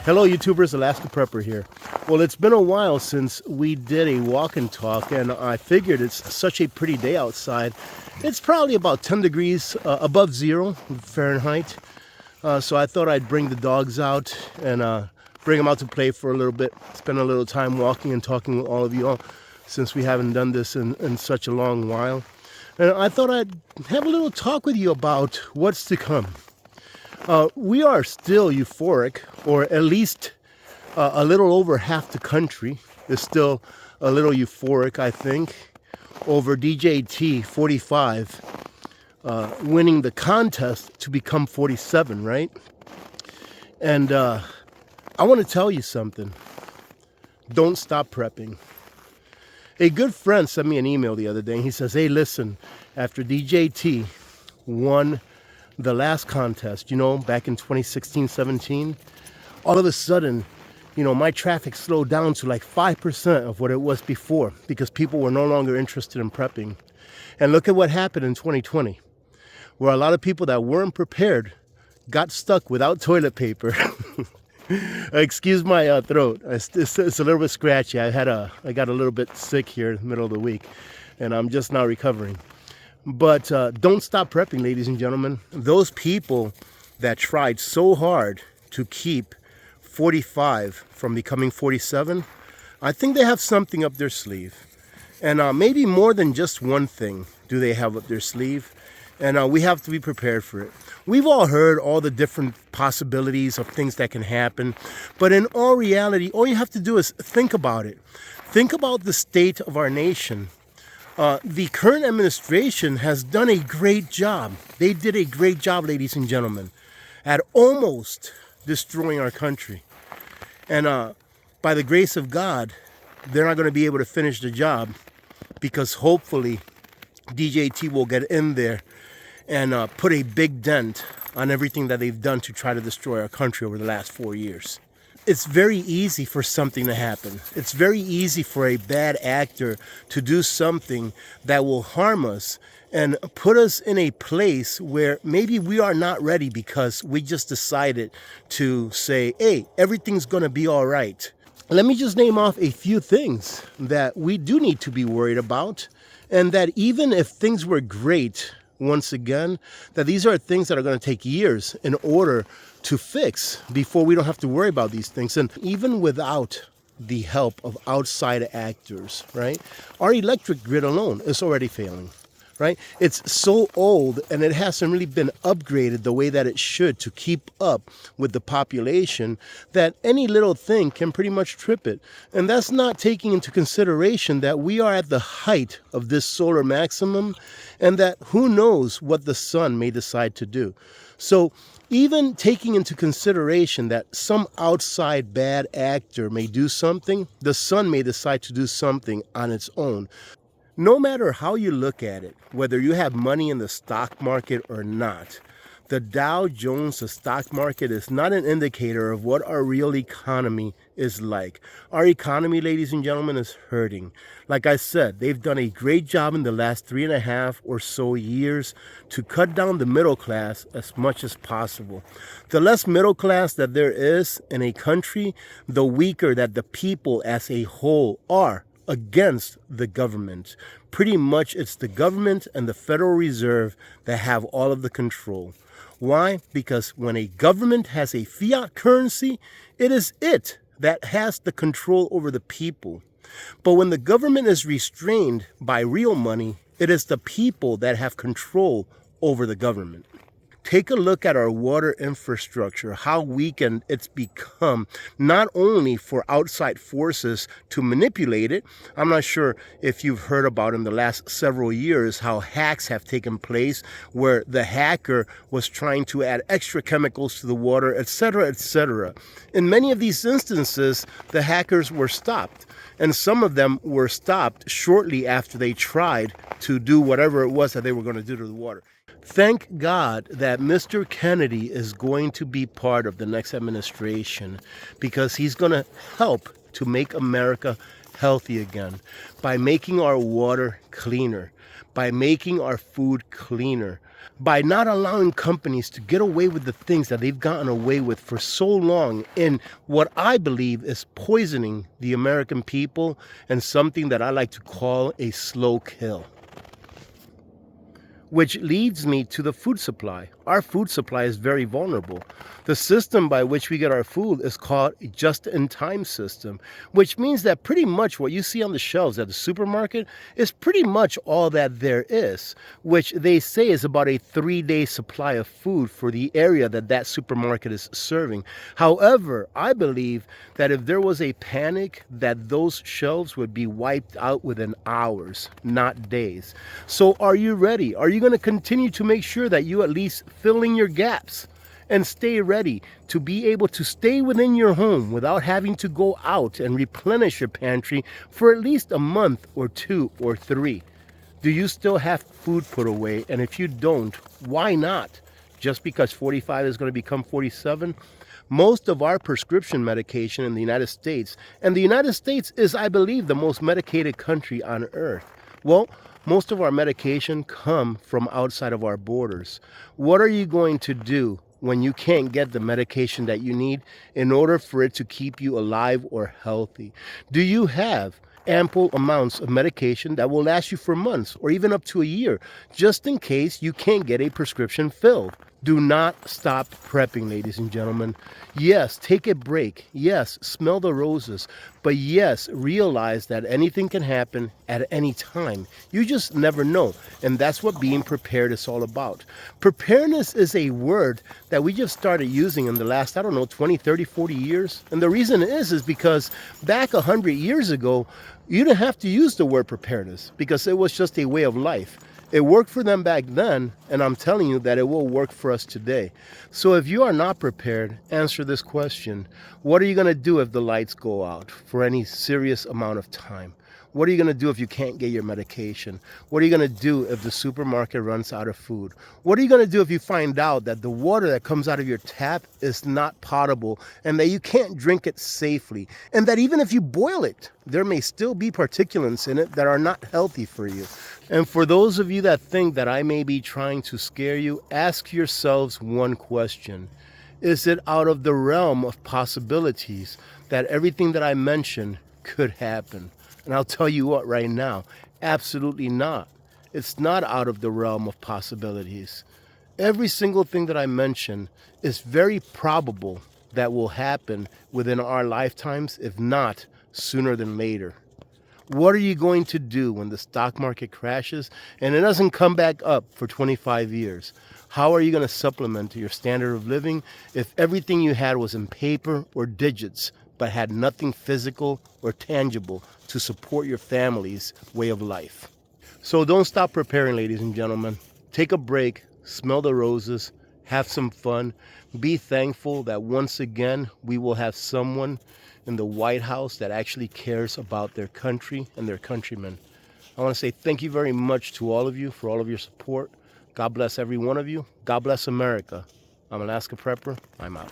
Hello YouTubers, Alaska Prepper here. Well, it's been a while since we did a walk and talk, and I figured it's such a pretty day outside. It's probably about 10 degrees above zero Fahrenheit. So I thought I'd bring the dogs out and bring them out to play for a little bit, spend a little time walking and talking with all of you all, since we haven't done this in such a long while. And I thought I'd have a little talk with you about what's to come. We are still euphoric, or at least a little over half the country is still a little euphoric, I think, over DJT 45 winning the contest to become 47, right? And I want to tell you something. Don't stop prepping. A good friend sent me an email the other day, and he says, hey, listen, after DJT won the last contest, back in 2016-17, all of a sudden, my traffic slowed down to like 5% of what it was before, because people were no longer interested in prepping. And look at what happened in 2020, where a lot of people that weren't prepared got stuck without toilet paper. Excuse my throat. It's a little bit scratchy. I got a little bit sick here in the middle of the week, and I'm just now recovering. But don't stop prepping, ladies and gentlemen. Those people that tried so hard to keep 45 from becoming 47, I think they have something up their sleeve. And maybe more than just one thing do they have up their sleeve. And we have to be prepared for it. We've all heard all the different possibilities of things that can happen. But in all reality, all you have to do is think about it. Think about the state of our nation. The current administration has done a great job. They did a great job, ladies and gentlemen, at almost destroying our country. And by the grace of God, they're not going to be able to finish the job, because hopefully DJT will get in there and put a big dent on everything that they've done to try to destroy our country over the last 4 years. It's very easy for something to happen. It's very easy for a bad actor to do something that will harm us and put us in a place where maybe we are not ready, because we just decided to say, hey, everything's going to be all right. Let me just name off a few things that we do need to be worried about, and that even if things were great, once again, that these are things that are going to take years in order to fix before we don't have to worry about these things. And even without the help of outside actors, right, our electric grid alone is already failing, right? It's so old, and it hasn't really been upgraded the way that it should to keep up with the population, that any little thing can pretty much trip it. And that's not taking into consideration that we are at the height of this solar maximum, and that who knows what the sun may decide to do. So even taking into consideration that some outside bad actor may do something, the sun may decide to do something on its own. No matter how you look at it, whether you have money in the stock market or not, the Dow Jones, the stock market, is not an indicator of what our real economy is like. Our economy, ladies and gentlemen, is hurting. Like I said, they've done a great job in the last 3.5 or so years to cut down the middle class as much as possible. The less middle class that there is in a country, the weaker that the people as a whole are against the government. Pretty much it's the government and the Federal Reserve that have all of the control. Why? Because when a government has a fiat currency, it is it that has the control over the people. But when the government is restrained by real money, it is the people that have control over the government. Take a look at our water infrastructure, how weakened it's become, not only for outside forces to manipulate it. I'm not sure if you've heard about in the last several years how hacks have taken place, where the hacker was trying to add extra chemicals to the water, etc., etc. In many of these instances, the hackers were stopped, and some of them were stopped shortly after they tried to do whatever it was that they were going to do to the water. Thank God that Mr. Kennedy is going to be part of the next administration, because he's going to help to make America healthy again, by making our water cleaner, by making our food cleaner, by not allowing companies to get away with the things that they've gotten away with for so long in what I believe is poisoning the American people and something that I like to call a slow kill. Which leads me to the food supply. Our food supply is very vulnerable. The system by which we get our food is called a just-in-time system, which means that pretty much what you see on the shelves at the supermarket is pretty much all that there is, which they say is about a 3-day supply of food for the area that that supermarket is serving. However, I believe that if there was a panic, that those shelves would be wiped out within hours, not days. So are you ready? Are you going to continue to make sure that you at least fill in your gaps and stay ready to be able to stay within your home without having to go out and replenish your pantry for at least a month or 2 or 3? Do you still have food put away? And if you don't, why not? Just because 45 is going to become 47? Most of our prescription medication in the United States, and the United States is, I believe, the most medicated country on earth. Well, most of our medication come from outside of our borders. What are you going to do when you can't get the medication that you need in order for it to keep you alive or healthy? Do you have ample amounts of medication that will last you for months or even up to a year, just in case you can't get a prescription filled? Do not stop prepping, ladies and gentlemen. Yes, take a break. Yes, smell the roses. But yes, realize that anything can happen at any time. You just never know. And that's what being prepared is all about. Preparedness is a word that we just started using in the last, 20, 30, 40 years. And the reason is because back 100 years ago, you didn't have to use the word preparedness because it was just a way of life. It worked for them back then, and I'm telling you that it will work for us today. So if you are not prepared, answer this question. What are you going to do if the lights go out for any serious amount of time? What are you going to do if you can't get your medication? What are you going to do if the supermarket runs out of food? What are you going to do if you find out that the water that comes out of your tap is not potable and that you can't drink it safely? And that even if you boil it, there may still be particulates in it that are not healthy for you. And for those of you that think that I may be trying to scare you, ask yourselves one question. Is it out of the realm of possibilities that everything that I mentioned could happen? And I'll tell you what right now, absolutely not. It's not out of the realm of possibilities. Every single thing that I mentioned is very probable that will happen within our lifetimes, if not sooner than later. What are you going to do when the stock market crashes and it doesn't come back up for 25 years? How are you going to supplement your standard of living if everything you had was in paper or digits, but had nothing physical or tangible to support your family's way of life? So don't stop preparing, ladies and gentlemen. Take a break, smell the roses, have some fun. Be thankful that once again we will have someone in the White House that actually cares about their country and their countrymen. I want to say thank you very much to all of you for all of your support. God bless every one of you. God bless America. I'm Alaska Prepper. I'm out.